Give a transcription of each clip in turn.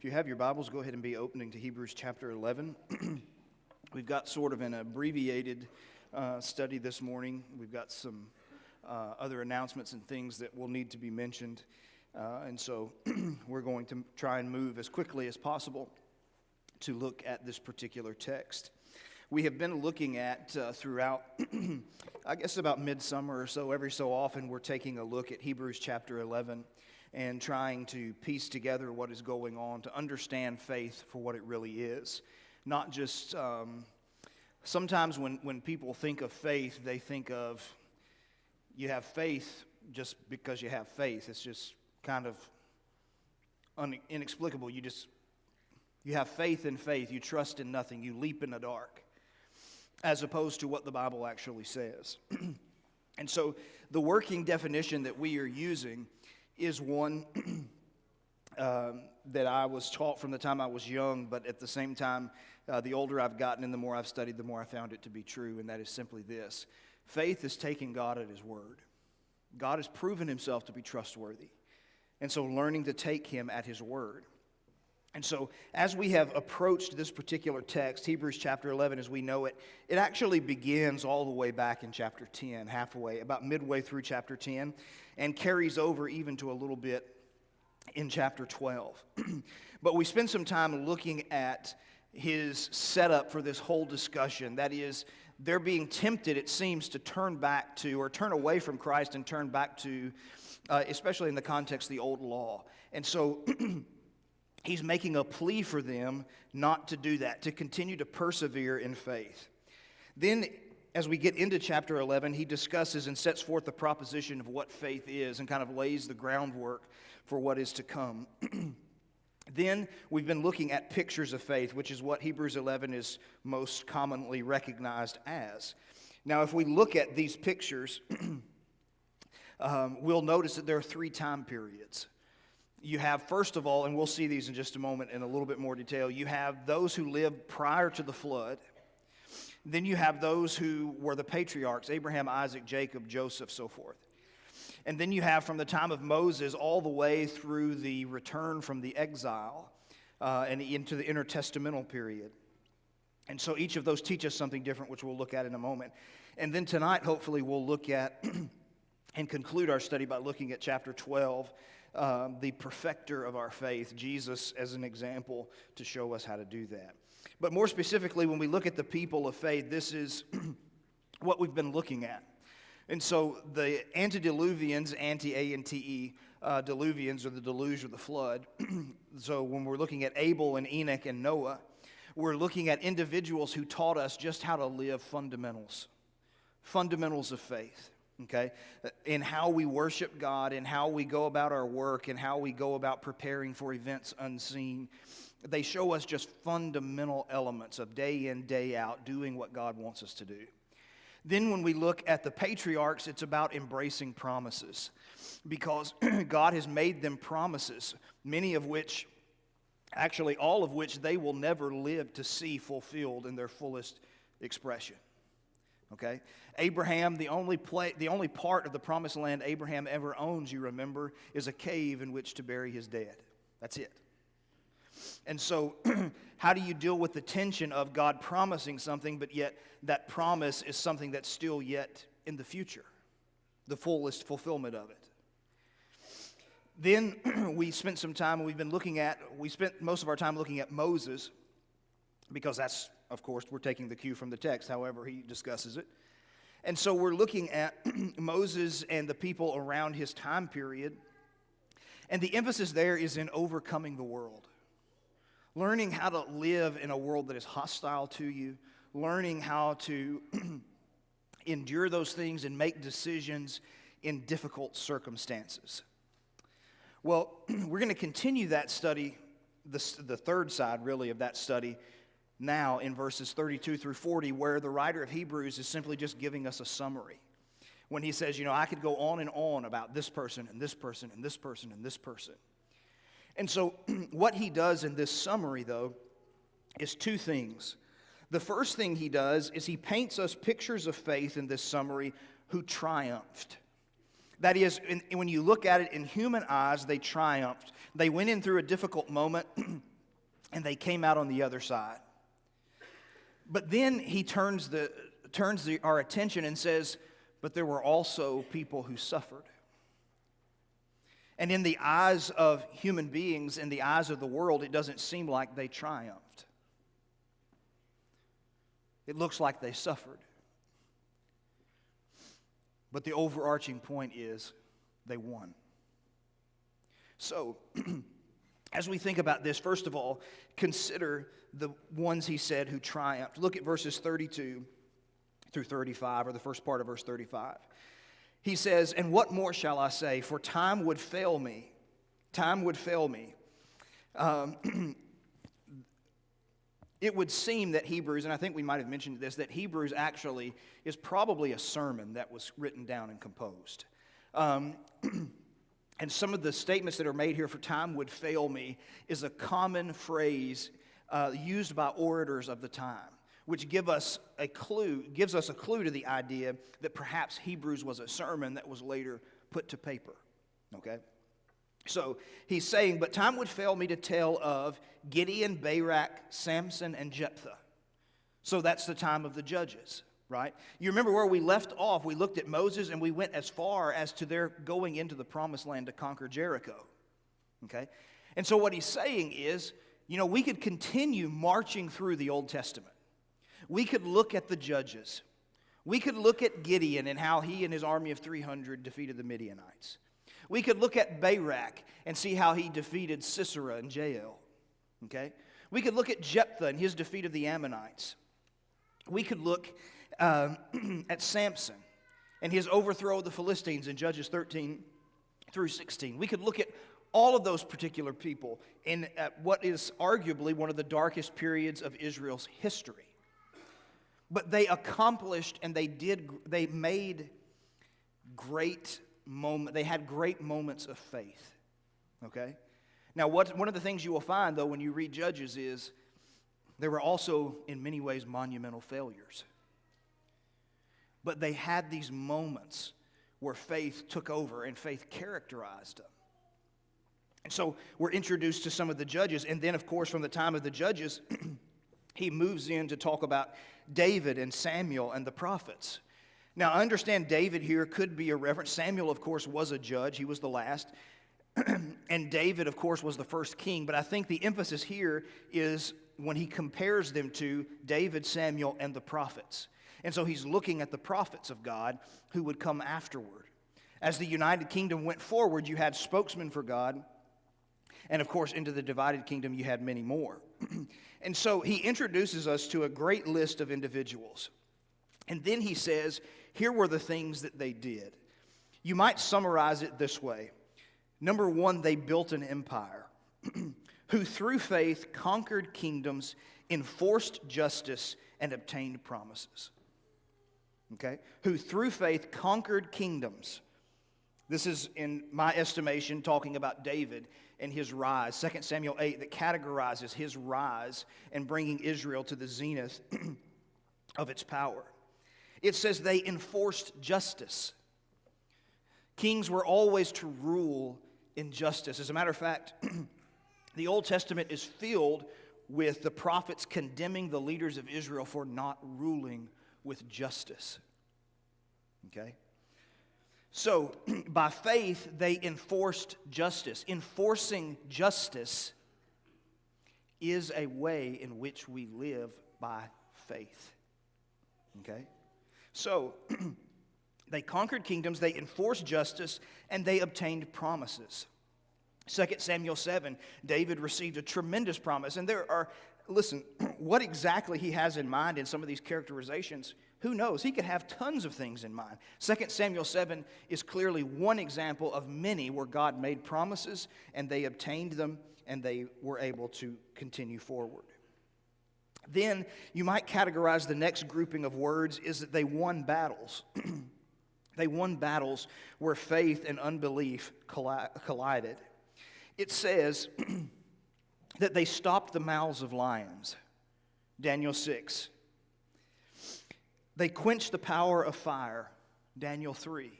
you have your Bibles, go ahead and be opening to Hebrews chapter 11. We've got sort of an abbreviated study this morning. We've got some other announcements and things that will need to be mentioned. And so we're going to try and move as quickly as possible to look at this particular text. We have been looking at throughout, I guess about midsummer or so, every so often we're taking a look at Hebrews chapter 11 and trying to piece together what is going on to understand faith for what it really is. Not just, sometimes when people think of faith, they think of you have faith just because you have faith. It's just kind of inexplicable. You have faith in faith. You trust in nothing. You leap in the dark, as opposed to what the Bible actually says. And so the working definition that we are using is one that I was taught from the time I was young, but at the same time, the older I've gotten and the more I've studied, the more I found it to be true, and that is simply this. Faith is taking God at His word. God has proven Himself to be trustworthy, and so learning to take Him at His word. And so as we have approached this particular text, Hebrews chapter 11 as we know it, it actually begins all the way back in chapter 10, halfway, about midway through chapter 10, and carries over even to a little bit in chapter 12. But we spend some time looking at his setup for this whole discussion. That is, they're being tempted, it seems, to turn back to, or turn away from Christ and turn back to, especially in the context of the old law. And so he's making a plea for them not to do that, to continue to persevere in faith. Then, as we get into chapter 11, he discusses and sets forth the proposition of what faith is and kind of lays the groundwork for what is to come. Then, we've been looking at pictures of faith, which is what Hebrews 11 is most commonly recognized as. Now, if we look at these pictures, we'll notice that there are three time periods. You have, first of all, and we'll see these in just a moment in a little bit more detail, you have those who lived prior to the flood. Then you have those who were the patriarchs, Abraham, Isaac, Jacob, Joseph, so forth. And then you have from the time of Moses all the way through the return from the exile and into the intertestamental period. And so each of those teach us something different, which we'll look at in a moment. And then tonight, hopefully, we'll look at and conclude our study by looking at chapter 12, the perfecter of our faith, Jesus as an example to show us how to do that. But more specifically, when we look at the people of faith, this is what we've been looking at. And so the antediluvians, anti-A-N-T-E, diluvians, or the deluge or the flood. So when we're looking at Abel and Enoch and Noah, we're looking at individuals who taught us just how to live fundamentals of faith. Okay, in how we worship God, in how we go about our work, and how we go about preparing for events unseen. They show us just fundamental elements of day in, day out, doing what God wants us to do. Then when we look at the patriarchs, it's about embracing promises, because God has made them promises, many of which, actually all of which, they will never live to see fulfilled in their fullest expression. Okay, Abraham, the only part of the promised land Abraham ever owns, you remember, is a cave in which to bury his dead. That's it. And so, how do you deal with the tension of God promising something, but yet that promise is something that's still yet in the future, the fullest fulfillment of it? Then we spent some time, we spent most of our time looking at Moses, because that's, of course, we're taking the cue from the text, however he discusses it. And so we're looking at Moses and the people around his time period. And the emphasis there is in overcoming the world. Learning how to live in a world that is hostile to you. Learning how to endure those things and make decisions in difficult circumstances. Well, we're going to continue that study, the third side, really, of that study, now in verses 32 through 40, where the writer of Hebrews is simply just giving us a summary. When he says, I could go on and on about this person and this person and this person and this person. And so what he does in this summary, though, is two things. The first thing he does is he paints us pictures of faith in this summary who triumphed. That is, when you look at it in human eyes, they triumphed. They went in through a difficult moment. and they came out on the other side. But then he turns our attention and says, but there were also people who suffered. And in the eyes of human beings, in the eyes of the world, it doesn't seem like they triumphed. It looks like they suffered. But the overarching point is they won. So, as we think about this, first of all, consider the ones he said who triumphed. Look at verses 32 through 35, or the first part of verse 35. He says, and what more shall I say? For time would fail me. Time would fail me. It would seem that Hebrews, and I think we might have mentioned this, that Hebrews actually is probably a sermon that was written down and composed. And some of the statements that are made here, for time would fail me, is a common phrase used by orators of the time, which gives us a clue to the idea that perhaps Hebrews was a sermon that was later put to paper. Okay? So he's saying, but time would fail me to tell of Gideon, Barak, Samson, and Jephthah. So that's the time of the judges, right? You remember where we left off. We looked at Moses and we went as far as to their going into the promised land to conquer Jericho. Okay? And so what he's saying is, we could continue marching through the Old Testament. We could look at the judges. We could look at Gideon and how he and his army of 300 defeated the Midianites. We could look at Barak and see how he defeated Sisera and Jael. Okay? We could look at Jephthah and his defeat of the Ammonites. We could look at Samson and his overthrow of the Philistines in Judges 13 through 16. We could look at all of those particular people in what is arguably one of the darkest periods of Israel's history. But they accomplished and they made great moments. They had great moments of faith. Okay? Now, one of the things you will find, though, when you read Judges is there were also, in many ways, monumental failures. But they had these moments where faith took over and faith characterized them. And so we're introduced to some of the judges. And then, of course, from the time of the judges, he moves in to talk about David and Samuel and the prophets. Now, I understand David here could be a reference. Samuel, of course, was a judge. He was the last. And David, of course, was the first king. But I think the emphasis here is when he compares them to David, Samuel, and the prophets. And so he's looking at the prophets of God who would come afterward. As the United Kingdom went forward, you had spokesmen for God. And, of course, into the divided kingdom, you had many more. And so he introduces us to a great list of individuals. And then he says, here were the things that they did. You might summarize it this way. Number one, they built an empire who through faith conquered kingdoms, enforced justice, and obtained promises. Okay? Who through faith conquered kingdoms. This is, in my estimation, talking about David and his rise. 2 Samuel 8 that categorizes his rise and bringing Israel to the zenith of its power. It says they enforced justice. Kings were always to rule in justice. As a matter of fact, the Old Testament is filled with the prophets condemning the leaders of Israel for not ruling with justice. Okay? So, by faith, they enforced justice. Enforcing justice is a way in which we live by faith. Okay? So, they conquered kingdoms, they enforced justice, and they obtained promises. 2 Samuel 7, David received a tremendous promise. And listen, what exactly he has in mind in some of these characterizations, who knows? He could have tons of things in mind. 2 Samuel 7 is clearly one example of many where God made promises and they obtained them and they were able to continue forward. Then you might categorize the next grouping of words is that they won battles. They won battles where faith and unbelief collided. It says that they stopped the mouths of lions. Daniel 6. They quenched the power of fire. Daniel 3.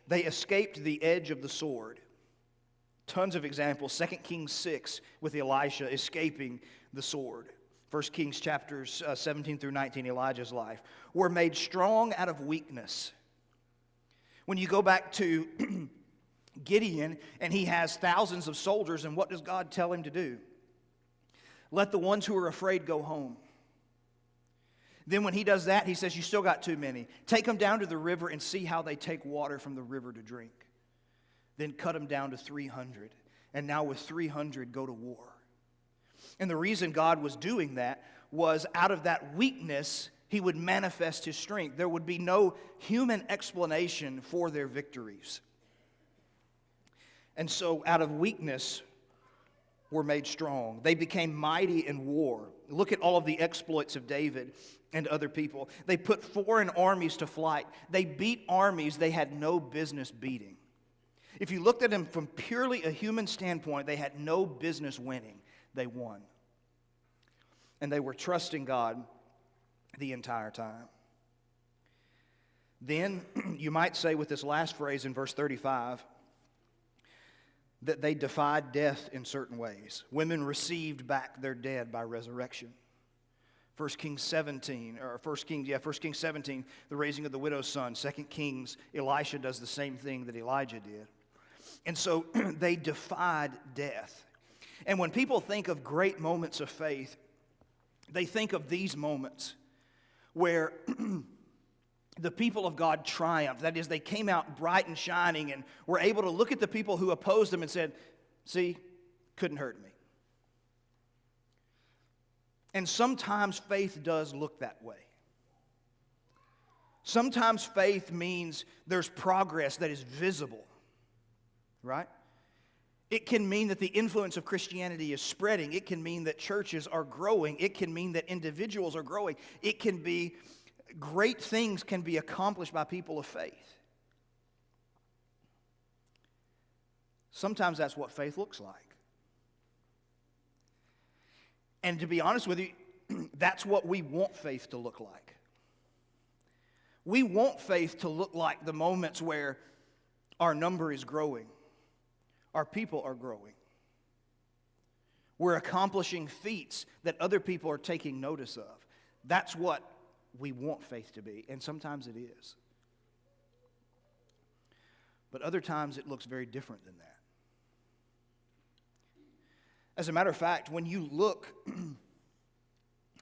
They escaped the edge of the sword. Tons of examples. 2 Kings 6 with Elisha escaping the sword. 1 Kings chapters 17 through 19, Elijah's life. Were made strong out of weakness. When you go back to Gideon and he has thousands of soldiers, and what does God tell him to do? Let the ones who are afraid go home. Then when he does that, he says, you still got too many. Take them down to the river and see how they take water from the river to drink. Then cut them down to 300. And now with 300, go to war. And the reason God was doing that was out of that weakness, he would manifest his strength. There would be no human explanation for their victories. And so out of weakness were made strong. They became mighty in war. Look at all of the exploits of David and other people. They put foreign armies to flight. They beat armies they had no business beating. If you looked at them from purely a human standpoint, they had no business winning. They won. And they were trusting God the entire time. Then, you might say with this last phrase in verse 35, that they defied death in certain ways. Women received back their dead by resurrection. 1 Kings 17, the raising of the widow's son. 2 Kings, Elisha does the same thing that Elijah did. And so they defied death. And when people think of great moments of faith, they think of these moments where the people of God triumphed. That is, they came out bright and shining and were able to look at the people who opposed them and said, see, couldn't hurt me. And sometimes faith does look that way. Sometimes faith means there's progress that is visible, right? It can mean that the influence of Christianity is spreading. It can mean that churches are growing. It can mean that individuals are growing. It can be great things can be accomplished by people of faith. Sometimes that's what faith looks like. And to be honest with you, that's what we want faith to look like. We want faith to look like the moments where our number is growing. Our people are growing. We're accomplishing feats that other people are taking notice of. That's what we want faith to be, and sometimes it is. But other times it looks very different than that. As a matter of fact, when you look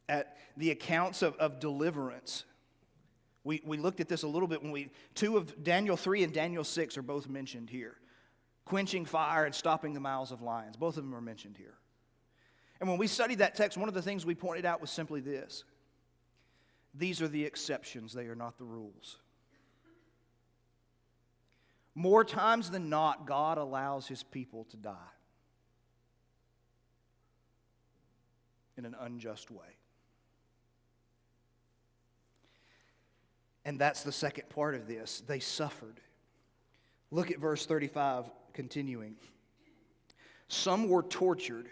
at the accounts of deliverance, we looked at this a little bit when two of Daniel 3 and Daniel 6 are both mentioned here. Quenching fire and stopping the mouths of lions. Both of them are mentioned here. And when we studied that text, one of the things we pointed out was simply this. These are the exceptions, they are not the rules. More times than not, God allows his people to die in an unjust way. And that's the second part of this. They suffered. Look at verse 35, continuing. Some were tortured,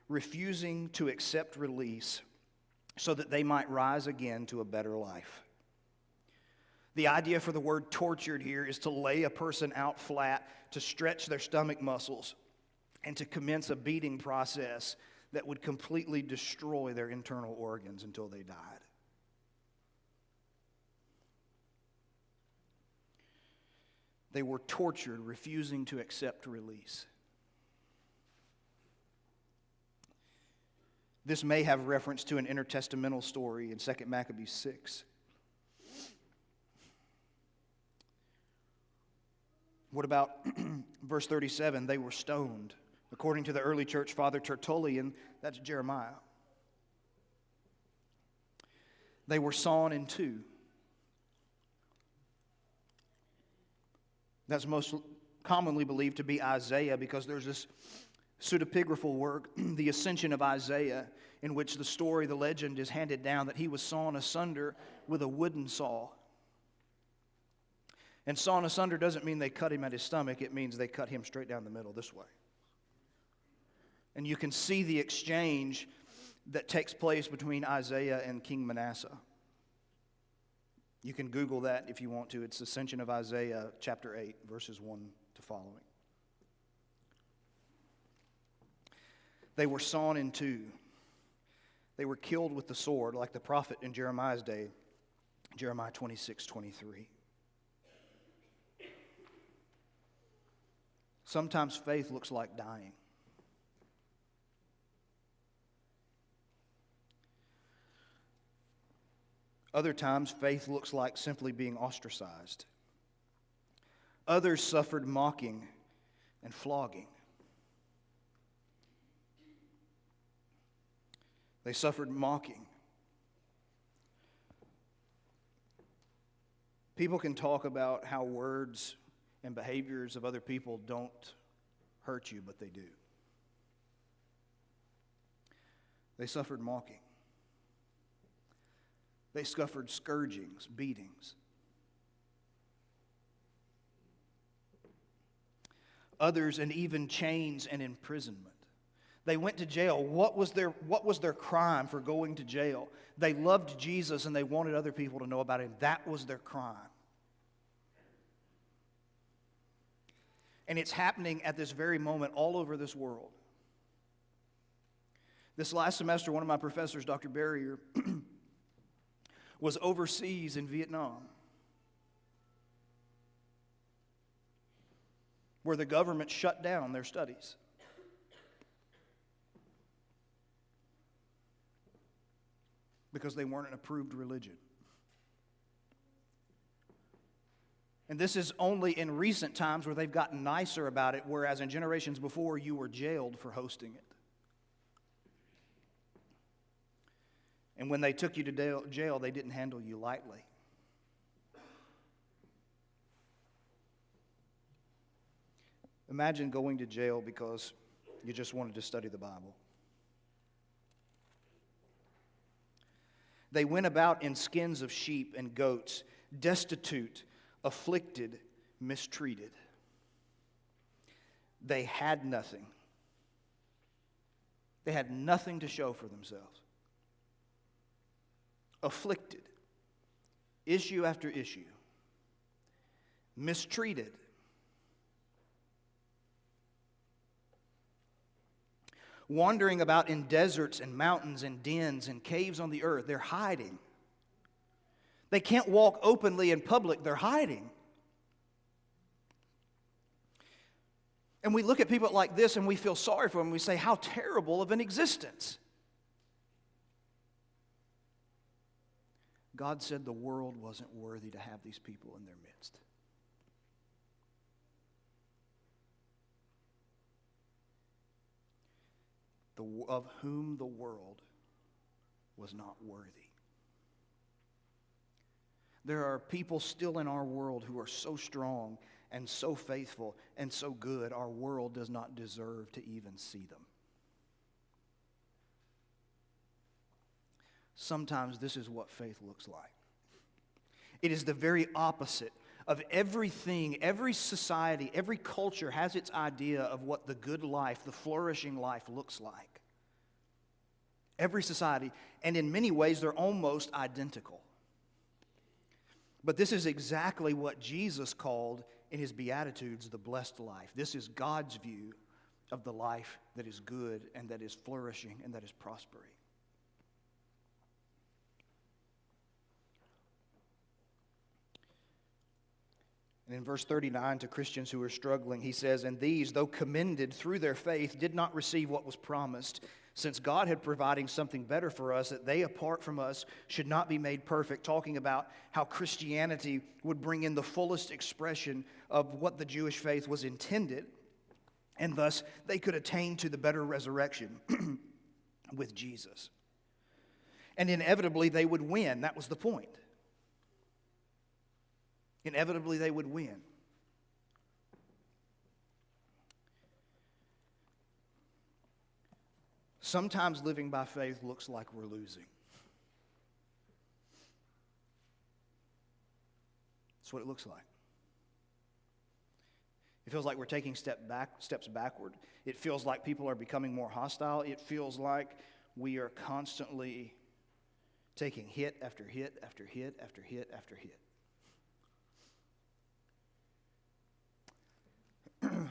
refusing to accept release so that they might rise again to a better life. The idea for the word tortured here is to lay a person out flat, to stretch their stomach muscles, and to commence a beating process that would completely destroy their internal organs until they died. They were tortured, refusing to accept release. This may have reference to an intertestamental story in 2 Maccabees 6. What about verse 37? They were stoned. According to the early church father Tertullian, that's Jeremiah. They were sawn in two. That's most commonly believed to be Isaiah, because there's this pseudepigraphal work, The Ascension of Isaiah, in which the story, the legend is handed down that he was sawn asunder with a wooden saw. And sawn asunder doesn't mean they cut him at his stomach, it means they cut him straight down the middle this way. And you can see the exchange that takes place between Isaiah and King Manasseh. You can Google that if you want to. It's Ascension of Isaiah, chapter 8, verses 1 to following. They were sawn in two. They were killed with the sword, like the prophet in Jeremiah's day, Jeremiah 26:23. Sometimes faith looks like dying. Other times, faith looks like simply being ostracized. Others suffered mocking and flogging. They suffered mocking. People can talk about how words and behaviors of other people don't hurt you, but they do. They suffered mocking. They suffered scourgings, beatings. Others, and even chains and imprisonment. They went to jail. What was their crime for going to jail? They loved Jesus and they wanted other people to know about him. That was their crime. And it's happening at this very moment all over this world. This last semester, one of my professors, Dr. Barrier, was overseas in Vietnam, where the government shut down their studies. Because they weren't an approved religion. And this is only in recent times where they've gotten nicer about it, whereas in generations before, you were jailed for hosting it. And when they took you to jail, they didn't handle you lightly. Imagine going to jail because you just wanted to study the Bible. They went about in skins of sheep and goats, destitute, afflicted, mistreated. They had nothing. They had nothing to show for themselves. Afflicted, issue after issue. Mistreated. Wandering about in deserts and mountains and dens and caves on the earth. They're hiding. They can't walk openly in public. They're hiding. And we look at people like this and we feel sorry for them. We say, how terrible of an existence. God said the world wasn't worthy to have these people in their midst. Of whom the world was not worthy. There are people still in our world who are so strong and so faithful and so good, our world does not deserve to even see them. Sometimes this is what faith looks like. It is the very opposite of everything. Every society, every culture has its idea of what the good life, the flourishing life looks like. Every society, and in many ways they're almost identical. But this is exactly what Jesus called in his Beatitudes the blessed life. This is God's view of the life that is good and that is flourishing and that is prospering. And in verse 39, to Christians who are struggling, he says, "And these, though commended through their faith, did not receive what was promised, since God had providing something better for us, that they, apart from us, should not be made perfect," talking about how Christianity would bring in the fullest expression of what the Jewish faith was intended, and thus they could attain to the better resurrection with Jesus. And inevitably they would win. That was the point. Inevitably they would win. Sometimes living by faith looks like we're losing. That's what it looks like. It feels like we're taking steps backward. It feels like people are becoming more hostile. It feels like we are constantly taking hit after hit after hit after hit after hit.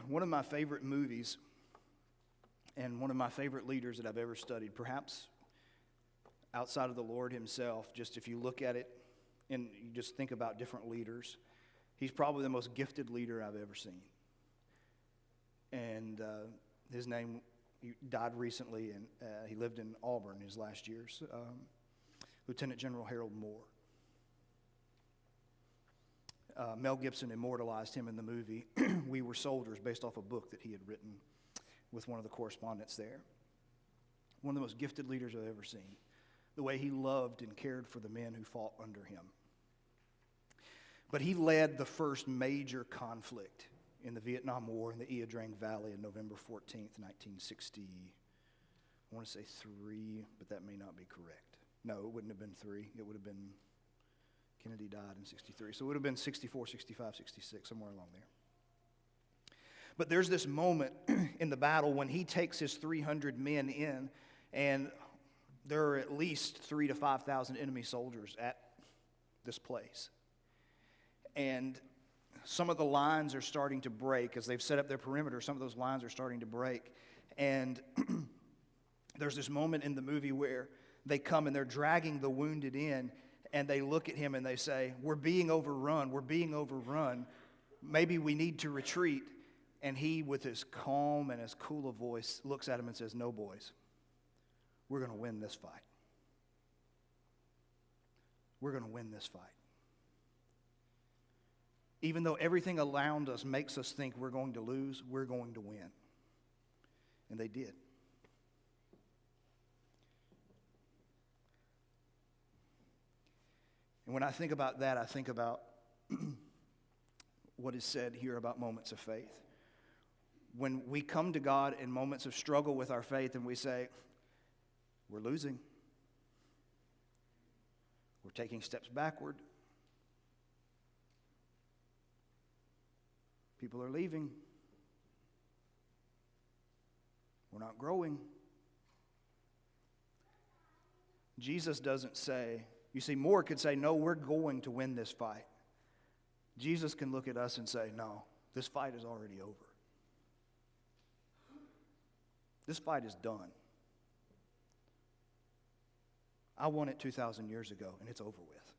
One of my favorite movies And one of my favorite leaders that I've ever studied, perhaps outside of the Lord himself, just if you look at it and you just think about different leaders, he's probably the most gifted leader I've ever seen. And his name, he died recently, and he lived in Auburn his last years, Lieutenant General Harold Moore. Mel Gibson immortalized him in the movie We Were Soldiers, based off a book that he had written with one of the correspondents there. One of the most gifted leaders I've ever seen. The way he loved and cared for the men who fought under him. But he led the first major conflict in the Vietnam War in the Ia Drang Valley on November 14th, 1960. I want to say 3, but that may not be correct. No, it wouldn't have been 3. It would have been, Kennedy died in 63. So it would have been 64, 65, 66, somewhere along there. But there's this moment in the battle when he takes his 300 men in, and there are at least 3,000 to 5,000 enemy soldiers at this place. And some of the lines are starting to break. As they've set up their perimeter, some of those lines are starting to break. And there's this moment in the movie where they come and they're dragging the wounded in, and they look at him and they say, "We're being overrun, we're being overrun. Maybe we need to retreat." And he, with his calm and his cool of voice, looks at him and says, "No, boys, we're going to win this fight. We're going to win this fight. Even though everything around us makes us think we're going to lose, we're going to win." And they did. And when I think about that, I think about what is said here about moments of faith. When we come to God in moments of struggle with our faith and we say, "We're losing. We're taking steps backward. People are leaving. We're not growing." Jesus doesn't say, you see, Moore could say, "No, we're going to win this fight." Jesus can look at us and say, "No, this fight is already over. This fight is done. I won it 2,000 years ago, and it's over with.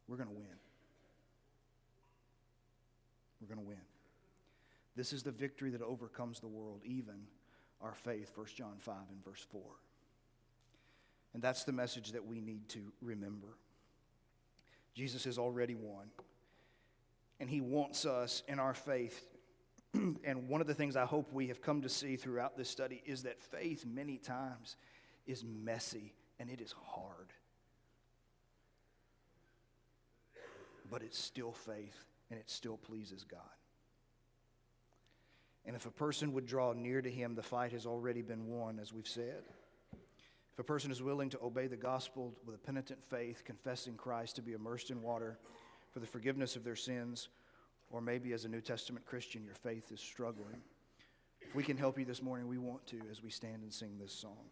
We're going to win. We're going to win. This is the victory that overcomes the world, even our faith," 1 John 5 and verse 4. And that's the message that we need to remember. Jesus has already won. And he wants us in our faith. And one of the things I hope we have come to see throughout this study is that faith many times is messy and it is hard. But it's still faith and it still pleases God. And if a person would draw near to him, the fight has already been won, as we've said. If a person is willing to obey the gospel with a penitent faith, confessing Christ to be immersed in water for the forgiveness of their sins, or maybe as a New Testament Christian, your faith is struggling. If we can help you this morning, we want to as we stand and sing this song.